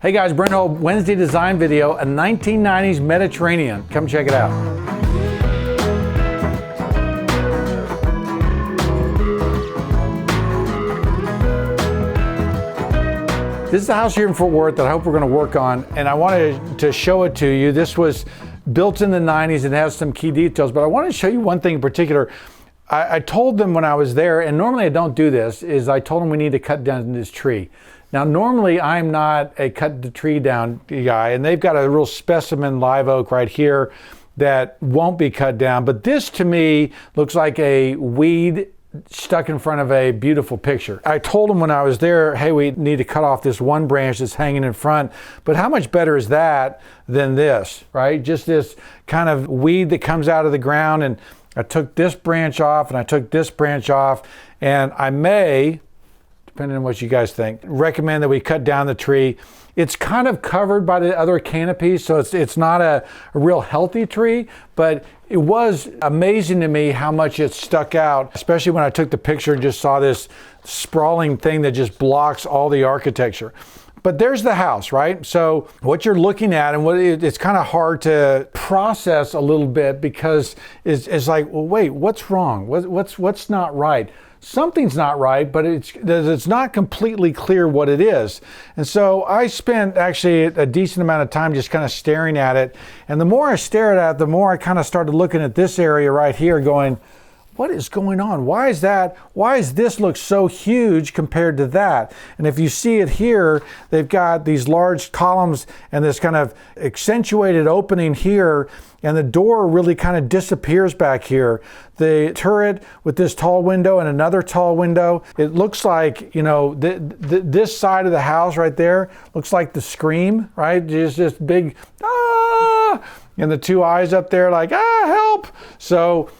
Hey guys, Brent Hull, Wednesday design video, a 1990s Mediterranean. Come check it out. This is the house here in Fort Worth that I hope we're going to work on, and I wanted to show it to you. This was built in the 90s and has some key details, but I wanted to show you one thing in particular. I told them when I was there, and normally I don't do this, is I told them we need to cut down this tree. Now, normally I'm not a cut the tree down guy, and they've got a real specimen live oak right here that won't be cut down, but this to me looks like a weed stuck in front of a beautiful picture. I told them when I was there, hey, we need to cut off this one branch that's hanging in front, but how much better is that than this, right? Just this kind of weed that comes out of the ground, and I took this branch off and I took this branch off, and I may, depending on what you guys think, recommend that we cut down the tree. It's kind of covered by the other canopies, so it's not a real healthy tree, but it was amazing to me how much it stuck out, especially when I took the picture and just saw this sprawling thing that just blocks all the architecture. But there's the house, right? So what you're looking at, and it's kind of hard to process a little bit, because it's like, well, wait, what's wrong? What's not right? Something's not right, but it's not completely clear what it is. And so I spent actually a decent amount of time just kind of staring at it. And the more I stared at it, the more I kind of started looking at this area right here going, what is going on? Why is that? Why does this look so huge compared to that? And if you see it here, they've got these large columns and this kind of accentuated opening here, and the door really kind of disappears back here. The turret with this tall window and another tall window, it looks like, you know, this side of the house right there looks like the Scream, right? Just this big, ah, and the two eyes up there like, ah, help. So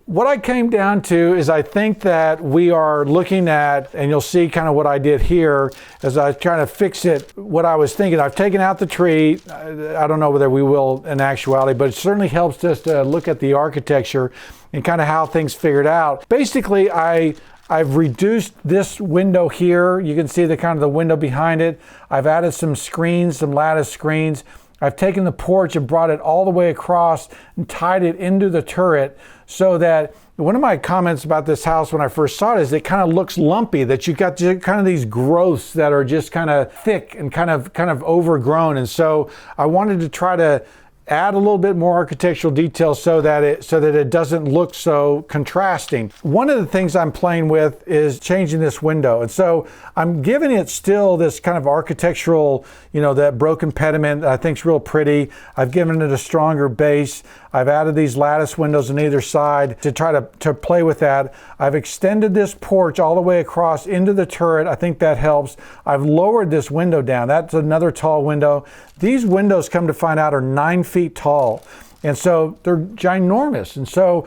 what I came down to is I think that we are looking at, and you'll see kind of what I did here as I was trying to fix it, what I was thinking. I've taken out the tree. I don't know whether we will in actuality, but it certainly helps us to look at the architecture and kind of how things figured out. Basically, I've reduced this window here. You can see the kind of the window behind it. I've added some screens, some lattice screens. I've taken the porch and brought it all the way across and tied it into the turret, so that one of my comments about this house when I first saw it is it kind of looks lumpy, that you've got kind of these growths that are just kind of thick and kind of overgrown. And so I wanted to try to add a little bit more architectural detail so that it doesn't look so contrasting. One of the things I'm playing with is changing this window. And so I'm giving it still this kind of architectural, you know, that broken pediment that I think is real pretty. I've given it a stronger base. I've added these lattice windows on either side to try to play with that. I've extended this porch all the way across into the turret. I think that helps. I've lowered this window down. That's another tall window. These windows, come to find out, are 9 feet tall. And so they're ginormous. And so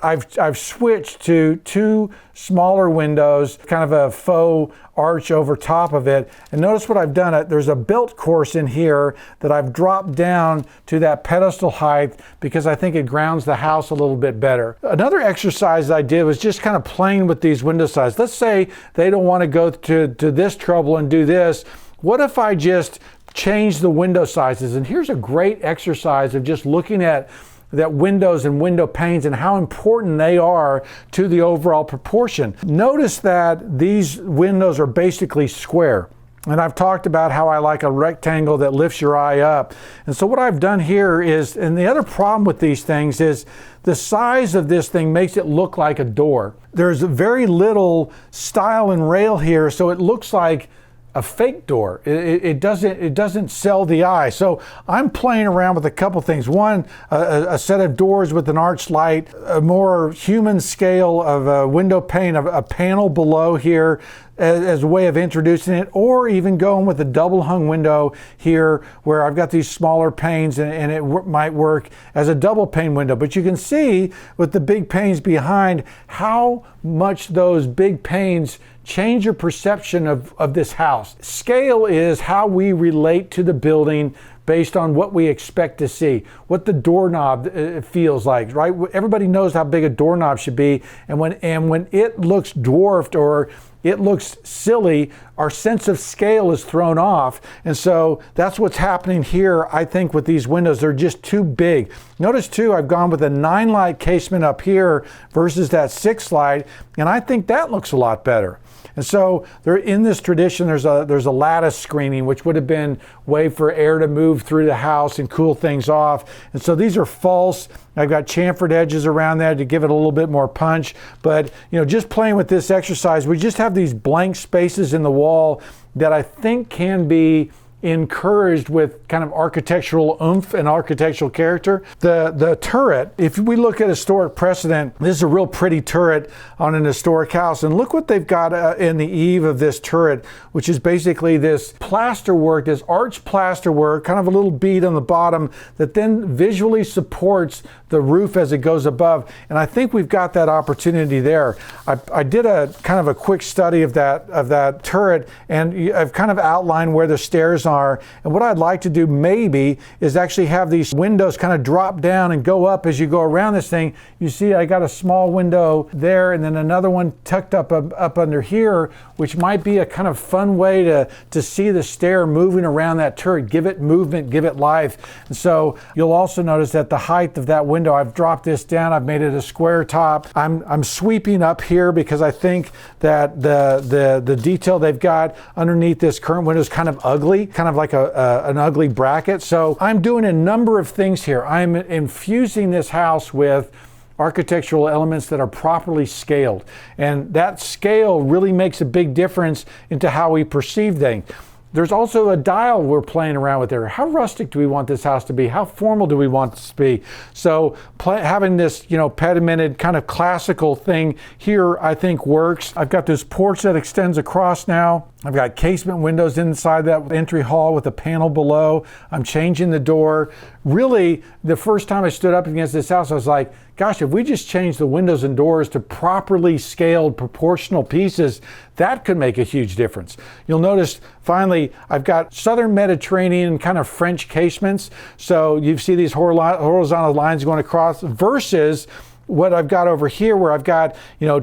I've switched to two smaller windows, kind of a faux arch over top of it. And notice what I've done. There's a built course in here that I've dropped down to that pedestal height, because I think it grounds the house a little bit better. Another exercise I did was just kind of playing with these window sizes. Let's say they don't want to go to this trouble and do this. What if I just change the window sizes? And here's a great exercise of just looking at that windows and window panes and how important they are to the overall proportion. Notice that these windows are basically square. And I've talked about how I like a rectangle that lifts your eye up. And so what I've done here is, and the other problem with these things is the size of this thing makes it look like a door. There's very little style and rail here, so it looks like a fake door. It doesn't sell the eye. So I'm playing around with a couple things. One, a set of doors with an arch light, a more human scale of a window pane, a panel below here as a way of introducing it, or even going with a double hung window here where I've got these smaller panes, and it might work as a double pane window. But you can see with the big panes behind how much those big panes change your perception of this house. Scale is how we relate to the building based on what we expect to see, what the doorknob feels like, right? Everybody knows how big a doorknob should be, and when it looks dwarfed or it looks silly. Our sense of scale is thrown off. And so that's what's happening here, I think, with these windows. They're just too big. Notice too, I've gone with a 9-light casement up here versus that 6-light, and I think that looks a lot better. And so they're in this tradition, there's a lattice screening, which would have been a way for air to move through the house and cool things off. And so these are false. I've got chamfered edges around that to give it a little bit more punch. But just playing with this exercise, we just have these blank spaces in the wall that I think can be encouraged with kind of architectural oomph and architectural character. The turret, if we look at historic precedent, this is a real pretty turret on an historic house. And look what they've got in the eave of this turret, which is basically this plasterwork, this arched plasterwork, kind of a little bead on the bottom that then visually supports the roof as it goes above. And I think we've got that opportunity there. I did a kind of a quick study of that turret, and I've kind of outlined where the stairs are. And what I'd like to do maybe is actually have these windows kind of drop down and go up as you go around this thing. You see I got a small window there and then another one tucked up under here, which might be a kind of fun way to see the stair moving around that turret, give it movement, give it life. And so you'll also notice that the height of that window, I've dropped this down, I've made it a square top. I'm sweeping up here because I think that the detail they've got underneath this current window is kind of ugly, kind of like an ugly bracket. So I'm doing a number of things here. I'm infusing this house with architectural elements that are properly scaled. And that scale really makes a big difference into how we perceive things. There's also a dial we're playing around with there. How rustic do we want this house to be? How formal do we want this to be? So having this, pedimented kind of classical thing here, I think works. I've got this porch that extends across now. I've got casement windows inside that entry hall with a panel below. I'm changing the door. Really, the first time I stood up against this house, I was like, gosh, if we just change the windows and doors to properly scaled proportional pieces, that could make a huge difference. You'll notice, finally, I've got Southern Mediterranean kind of French casements. So you see these horizontal lines going across versus what I've got over here where I've got,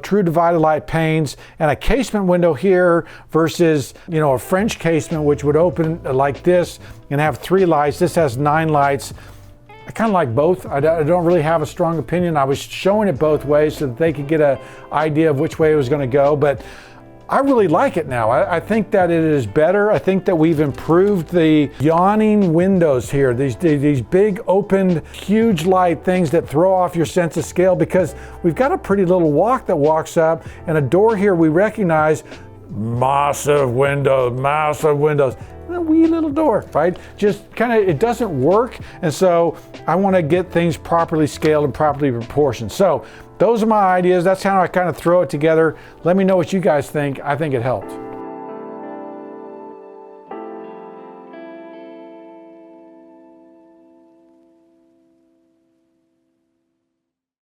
true divided light panes and a casement window here versus, a French casement which would open like this and have 3 lights. This has 9 lights. I kind of like both. I don't really have a strong opinion. I was showing it both ways so that they could get an idea of which way it was going to go, but I really like it now. I think that it is better. I think that we've improved the yawning windows here, these big opened, huge light things that throw off your sense of scale, because we've got a pretty little walk that walks up and a door here we recognize, massive windows, and a wee little door, right? Just kind of, it doesn't work. And so I want to get things properly scaled and properly proportioned. So those are my ideas. That's how I kind of throw it together. Let me know what you guys think. I think it helped.